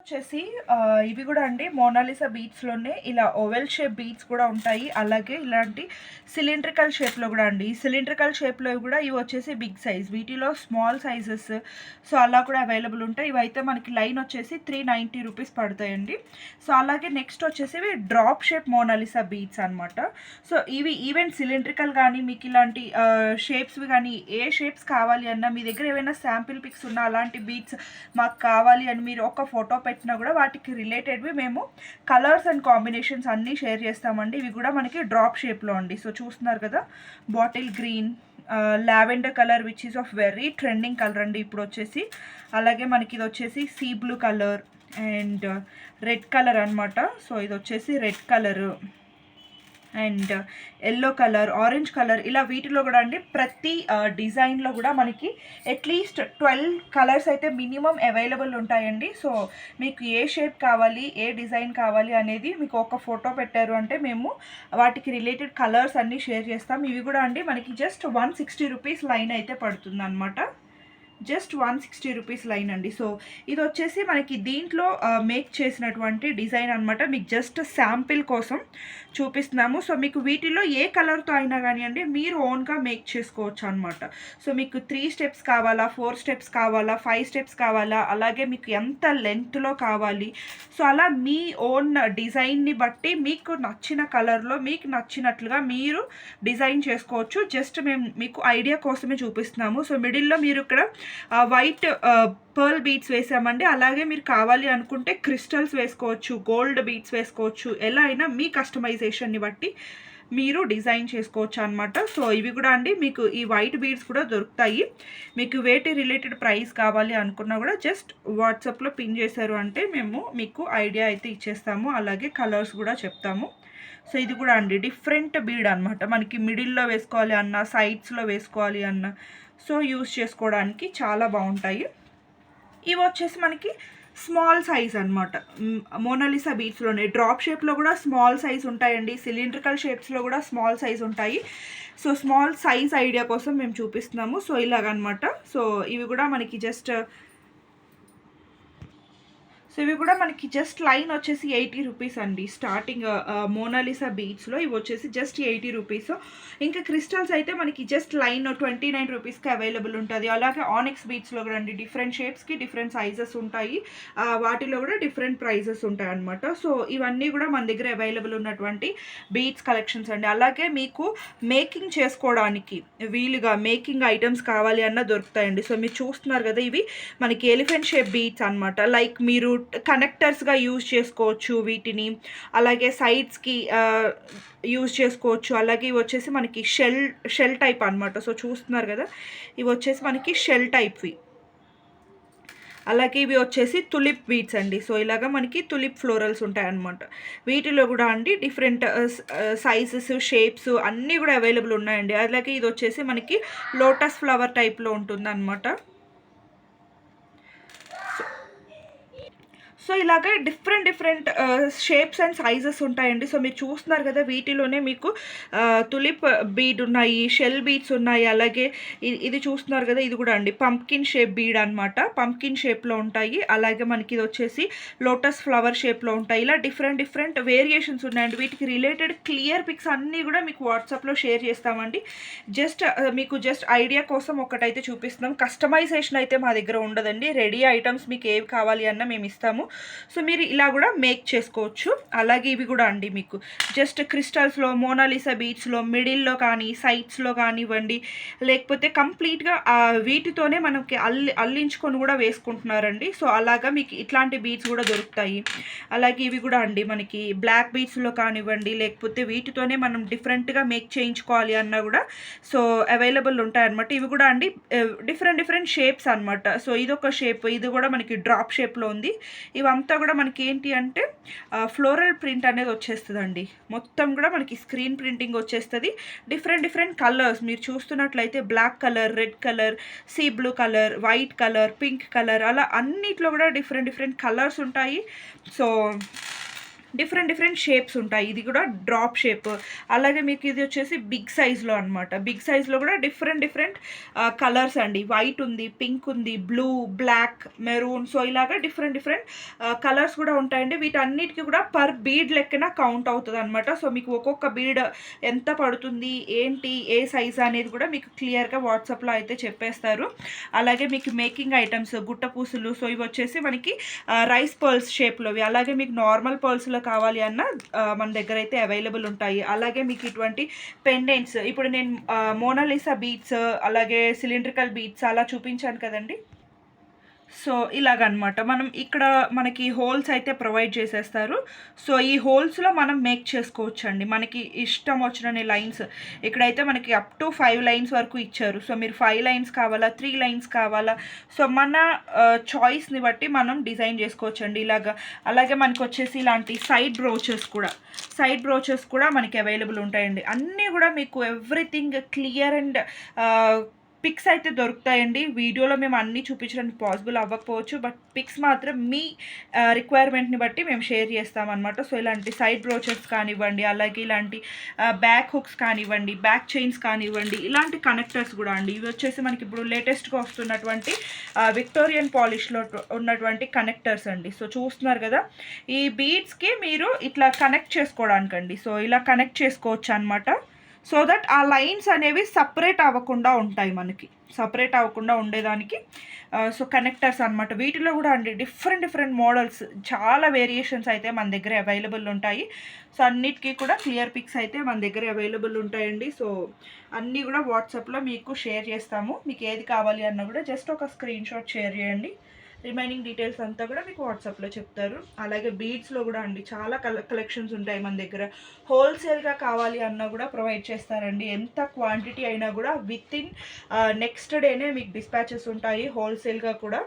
వచ్చేసి ఇవి కూడా అండి మోనాలిసా బీడ్స్లోనే ఇలా ఓవెల్ షేప్ బీడ్స్ కూడా ఉంటాయి. అలాగే ఇలాంటి సిలిండ్రికల్ షేప్లో కూడా అండి. ఈ సిలిండ్రికల్ షేప్లో కూడా ఇవి వచ్చేసి బిగ్ సైజ్, వీటిలో స్మాల్ సైజెస్ సో అలా కూడా అవైలబుల్ ఉంటాయి. ఇవైతే మనకి లైన్ వచ్చేసి 390 రూపీస్ పడతాయండి. సో అలాగే నెక్స్ట్ వచ్చేసి ఇవి డ్రాప్ షేప్ మోనాలిసా బీడ్స్ అనమాట. సో ఇవి ఈవెన్ సిలిండ్రికల్ కానీ మీకు ఇలాంటి షేప్స్వి కానీ ఏ షేప్స్ కావాలి అన్నా మీ దగ్గర ఏమైనా శాంపిల్ పిక్స్ ఉన్నా అలాంటి బీడ్స్ మాకు కావాలి అని మీరు ఒక ఫోటో పెట్టినా కూడా వాటికి రిలేటెడ్వి మేము కలర్స్ అండ్ కాంబినేషన్స్ అన్నీ షేర్ చేస్తామండి. ఇవి కూడా మనకి డ్రాప్ షేప్లో అండి. సో చూస్తున్నారు కదా, bottle green, lavender colour which is of very trending colour అండి ఇప్పుడు వచ్చేసి. అలాగే మనకి ఇది వచ్చేసి see blue colour and red colour అనమాట. సో ఇది వచ్చేసి red colour and yellow colour, orange colour, ఇలా వీటిలో కూడా అండి ప్రతి డిజైన్లో కూడా మనకి అట్లీస్ట్ 12 కలర్స్ అయితే మినిమం అవైలబుల్ ఉంటాయండి. సో మీకు ఏ షేప్ కావాలి, ఏ డిజైన్ కావాలి అనేది మీకు ఒక ఫోటో పెట్టారు అంటే మేము వాటికి రిలేటెడ్ కలర్స్ అన్నీ షేర్ చేస్తాం. ఇవి కూడా అండి మనకి జస్ట్ 160 రూపీస్ లైన్ అయితే పడుతుంది అనమాట. జస్ట్ 160 రూపీస్ లైన్ అండి. సో ఇది వచ్చేసి మనకి దీంట్లో మేక్ చేసినటువంటి డిజైన్ అనమాట. మీకు జస్ట్ శాంపిల్ కోసం చూపిస్తున్నాము. సో మీకు వీటిలో ఏ కలర్తో అయినా కానివ్వండి మీరు ఓన్గా మేక్ చేసుకోవచ్చు అనమాట. సో మీకు 3 స్టెప్స్ కావాలా, 4 స్టెప్స్ కావాలా, 5 స్టెప్స్ కావాలా, అలాగే మీకు ఎంత లెంత్లో కావాలి, సో అలా మీ ఓన్ డిజైన్ని బట్టి మీకు నచ్చిన కలర్లో మీకు నచ్చినట్లుగా మీరు డిజైన్ చేసుకోవచ్చు. జస్ట్ మేము మీకు ఐడియా కోసమే చూపిస్తున్నాము. సో మిడిల్లో మీరు ఇక్కడ వైట్ పర్ల్ బీడ్స్ వేసామండి. అలాగే మీరు కావాలి అనుకుంటే క్రిస్టల్స్ వేసుకోవచ్చు, గోల్డ్ బీడ్స్ వేసుకోవచ్చు, ఎలా అయినా మీ కస్టమైజేషన్ని బట్టి మీరు డిజైన్ చేసుకోవచ్చు అనమాట. సో ఇవి కూడా అండి మీకు ఈ వైట్ బీడ్స్ కూడా దొరుకుతాయి. మీకు వేటి రిలేటెడ్ ప్రైస్ కావాలి అనుకున్నా కూడా జస్ట్ వాట్సాప్లో పిన్ చేశారు అంటే మేము మీకు ఐడియా అయితే ఇచ్చేస్తాము. అలాగే కలర్స్ కూడా చెప్తాము. సో ఇది కూడా అండి డిఫరెంట్ బీడ్ అనమాట. మనకి మిడిల్లో వేసుకోవాలి అన్న, సైడ్స్లో వేసుకోవాలి అన్న, సో యూస్ చేసుకోవడానికి చాలా బాగుంటాయి. ఇవి వచ్చేసి మనకి స్మాల్ సైజ్ అనమాట. మోనాలిసా బీడ్స్లోనే డ్రాప్ షేప్లో కూడా స్మాల్ సైజ్ ఉంటాయండి, సిలిండ్రికల్ షేప్స్లో కూడా స్మాల్ సైజ్ ఉంటాయి. సో స్మాల్ సైజ్ ఐడియా కోసం మేము చూపిస్తున్నాము. సో ఇలాగనమాట. సో ఇవి కూడా మనకి జస్ట్ లైన్ వచ్చేసి 80 రూపీస్ అండి. స్టార్టింగ్ మోనాలిసా బీడ్స్లో ఇవి వచ్చేసి జస్ట్ 80 రూపీస్. ఇంకా క్రిస్టల్స్ అయితే మనకి జస్ట్ లైన్ 29 రూపీస్కి అవైలబుల్ ఉంటుంది. అలాగే ఆనిక్స్ బీడ్స్లో కూడా అండి డిఫరెంట్ షేప్స్కి డిఫరెంట్ సైజెస్ ఉంటాయి. వాటిలో కూడా డిఫరెంట్ ప్రైజెస్ ఉంటాయి అనమాట. సో ఇవన్నీ కూడా మన దగ్గర అవైలబుల్ ఉన్నటువంటి బీడ్స్ కలెక్షన్స్ అండి. అలాగే మీకు మేకింగ్ చేసుకోవడానికి వీలుగా మేకింగ్ ఐటమ్స్ కావాలి అన్న దొరుకుతాయండి. సో మీరు చూస్తున్నారు కదా, ఇవి మనకి ఎలిఫెంట్ షేప్ బీడ్స్ అనమాట. లైక్ మీరు కనెక్టర్స్గా యూజ్ చేసుకోవచ్చు వీటిని, అలాగే సైడ్స్కి యూజ్ చేసుకోవచ్చు. అలాగే ఇవి వచ్చేసి మనకి షెల్ టైప్ అనమాట. సో చూస్తున్నారు కదా, ఇవి వచ్చేసి మనకి షెల్ టైప్వి. అలాగే ఇవి వచ్చేసి తులిప్ బీడ్స్ అండి. సో ఇలాగా మనకి తులిప్ ఫ్లోరల్స్ ఉంటాయి అన్నమాట. వీటిలో కూడా అండి డిఫరెంట్ సైజెస్, షేప్స్ అన్నీ కూడా అవైలబుల్ ఉన్నాయండి. అలాగే ఇది వచ్చేసి మనకి లోటస్ ఫ్లవర్ టైప్లో ఉంటుంది అనమాట. సో ఇలాగే డిఫరెంట్ షేప్స్ అండ్ సైజెస్ ఉంటాయండి. సో మీరు చూస్తున్నారు కదా, వీటిలోనే మీకు తులిప్ బీడ్ ఉన్నాయి, షెల్ బీడ్స్ ఉన్నాయి. అలాగే ఇది చూస్తున్నారు కదా, ఇది కూడా అండి పంప్కిన్ షేప్ బీడ్ అనమాట. పంప్కిన్ షేప్లో ఉంటాయి. అలాగే మనకి ఇది వచ్చేసి లోటస్ ఫ్లవర్ షేప్లో ఉంటాయి. ఇలా డిఫరెంట్ వేరియేషన్స్ ఉన్నాయండి. వీటికి రిలేటెడ్ క్లియర్ పిక్స్ అన్నీ కూడా మీకు వాట్సాప్లో షేర్ చేస్తామండి. మీకు ఐడియా కోసం ఒకటైతే చూపిస్తున్నాం. కస్టమైజేషన్ అయితే మా దగ్గర ఉండదండి. రెడీ ఐటమ్స్ మీకు ఏవి కావాలి అన్నా మేము ఇస్తాము. సో మీరు ఇలా కూడా మేక్ చేసుకోవచ్చు. అలాగే ఇవి కూడా అండి మీకు జస్ట్ క్రిస్టల్స్లో, మోనాలిసా బీడ్స్లో మిడిల్లో కానీ సైడ్స్లో కానివ్వండి, లేకపోతే కంప్లీట్గా వీటితోనే మనకి అల్లించుకొని కూడా వేసుకుంటున్నారండి. సో అలాగా మీకు ఇట్లాంటి బీడ్స్ కూడా దొరుకుతాయి. అలాగే ఇవి కూడా అండి మనకి బ్లాక్ బీడ్స్లో కానివ్వండి, లేకపోతే వీటితోనే మనం డిఫరెంట్గా మేక్ చేయించుకోవాలి అన్నా కూడా సో అవైలబుల్ ఉంటాయన్నమాట. ఇవి కూడా అండి డిఫరెంట్ షేప్స్ అనమాట. సో ఇదొక షేప్, ఇది కూడా మనకి డ్రాప్ షేప్లో ఉంది. ఇవంతా కూడా మనకి ఏంటి అంటే ఫ్లోరల్ ప్రింట్ అనేది వచ్చేస్తుందండి. మొత్తం కూడా మనకి స్క్రీన్ ప్రింటింగ్ వచ్చేస్తుంది. డిఫరెంట్ కలర్స్ మీరు చూస్తున్నట్లయితే black colour, red colour, sea blue colour, white colour, pink colour, అలా అన్నిట్లో కూడా డిఫరెంట్ కలర్స్ ఉంటాయి. సో డిఫరెంట్ డిఫరెంట్ షేప్స్ ఉంటాయి. ఇది కూడా డ్రాప్ షేప్. అలాగే మీకు ఇది వచ్చేసి బిగ్ సైజ్‌లో అనమాట. బిగ్ సైజ్‌లో కూడా డిఫరెంట్ డిఫరెంట్ కలర్స్ అండి. వైట్ ఉంది, పింక్ ఉంది, బ్లూ, బ్లాక్, మెరూన్. సో, ఇలాగా డిఫరెంట్ డిఫరెంట్ కలర్స్ కూడా ఉంటాయండి. వీటన్నిటికి కూడా పర్ బీడ్ లెక్కన కౌంట్ అవుతదనమాట. సో, మీకు ఒక్కొక్క బీడ్ ఎంత పడుతుంది, ఏంటి, ఏ సైజ్ అనేది కూడా మీకు క్లియర్‌గా వాట్సాప్‌లో అయితే చెప్పేస్తారు. అలాగే మీకు మేకింగ్ ఐటమ్స్, గుట్ట పూసలు. సో, ఇవి వచ్చేసి మనకి రైస్ పర్ల్స్ షేప్‌లోవి. అలాగే మీకు నార్మల్ పర్ల్స్‌లో కావాలి అన్న మన దగ్గర అయితే అవైలబుల్ ఉంటాయి. అలాగే మీకు ఇటువంటి పెండెంట్స్, ఇప్పుడు నేను మోనాలిసా బీడ్స్, అలాగే సిలిండ్రికల్ బీడ్స్ అలా చూపించాను కదండి. సో, ఇలాగనమాట. మనం ఇక్కడ మనకి హోల్స్ అయితే ప్రొవైడ్ చేసేస్తారు. సో, ఈ హోల్స్‌లో మనం మేక్ చేసుకోవచ్చండి. మనకి ఇష్టం వచ్చినన్ని లైన్స్. ఇక్కడైతే మనకి అప్ టు 5 లైన్స్ వరకు ఇచ్చారు. సో, మీరు 5 లైన్స్ కావాలా, 3 లైన్స్ కావాలా, సో, మన చాయిస్‌ని బట్టి మనం డిజైన్ చేసుకోవచ్చండి ఇలాగా. అలాగే మనకొచ్చేసి ఇలాంటి సైడ్ బ్రోచెస్ కూడా మనకి అవైలబుల్ ఉంటాయండి. అన్నీ కూడా మీకు ఎవ్రీథింగ్ క్లియర్ అండ్ పిక్స్ అయితే దొరుకుతాయండి. వీడియోలో మేము అన్నీ చూపించడానికి పాసిబుల్ అవ్వకపోవచ్చు. బట్ పిక్స్ మాత్రం మీ రిక్వైర్మెంట్‌ని బట్టి మేము షేర్ చేస్తామనమాట. సో, ఇలాంటి సైడ్ బ్రోచెస్ కానివ్వండి, అలాగే ఇలాంటి బ్యాక్ హుక్స్ కానివ్వండి, బ్యాక్ చైన్స్ కానివ్వండి, ఇలాంటి కనెక్టర్స్ కూడా అండి. ఇవి వచ్చేసి మనకి ఇప్పుడు లేటెస్ట్‌గా వస్తున్నటువంటి విక్టోరియన్ పాలిష్‌లో ఉన్నటువంటి కనెక్టర్స్ అండి. సో, చూస్తున్నారు కదా! ఈ బీడ్స్‌కి మీరు ఇట్లా కనెక్ట్ చేసుకోవడానికండి. సో, ఇలా కనెక్ట్ చేసుకోవచ్చు అనమాట. సో దట్ ఆ లైన్స్ అనేవి సపరేట్ అవ్వకుండా ఉంటాయి మనకి. సపరేట్ అవ్వకుండా ఉండేదానికి సో, కనెక్టర్స్ అనమాట. వీటిలో కూడా అండి డిఫరెంట్ డిఫరెంట్ మోడల్స్, చాలా వేరియేషన్స్ అయితే మన దగ్గర అవైలబుల్ ఉంటాయి. సో, అన్నిటికీ కూడా క్లియర్ పిక్స్ అయితే మన దగ్గర అవైలబుల్ ఉంటాయండి. సో, అన్నీ కూడా వాట్సాప్‌లో మీకు షేర్ చేస్తాము. మీకు ఏది కావాలి అన్నా కూడా జస్ట్ ఒక స్క్రీన్‌షాట్ షేర్ చేయండి. రిమైనింగ్ డీటెయిల్స్ అంతా కూడా మీకు వాట్సాప్‌లో చెప్తారు. అలాగే బీడ్స్‌లో కూడా అండి చాలా కలెక్షన్స్ ఉంటాయి మన దగ్గర. హోల్సేల్‌గా కావాలి అన్నా కూడా ప్రొవైడ్ చేస్తారండి. ఎంత క్వాంటిటీ అయినా కూడా వితిన్ నెక్స్ట్ డేనే మీకు డిస్పాచెస్ ఉంటాయి హోల్సేల్‌గా కూడా.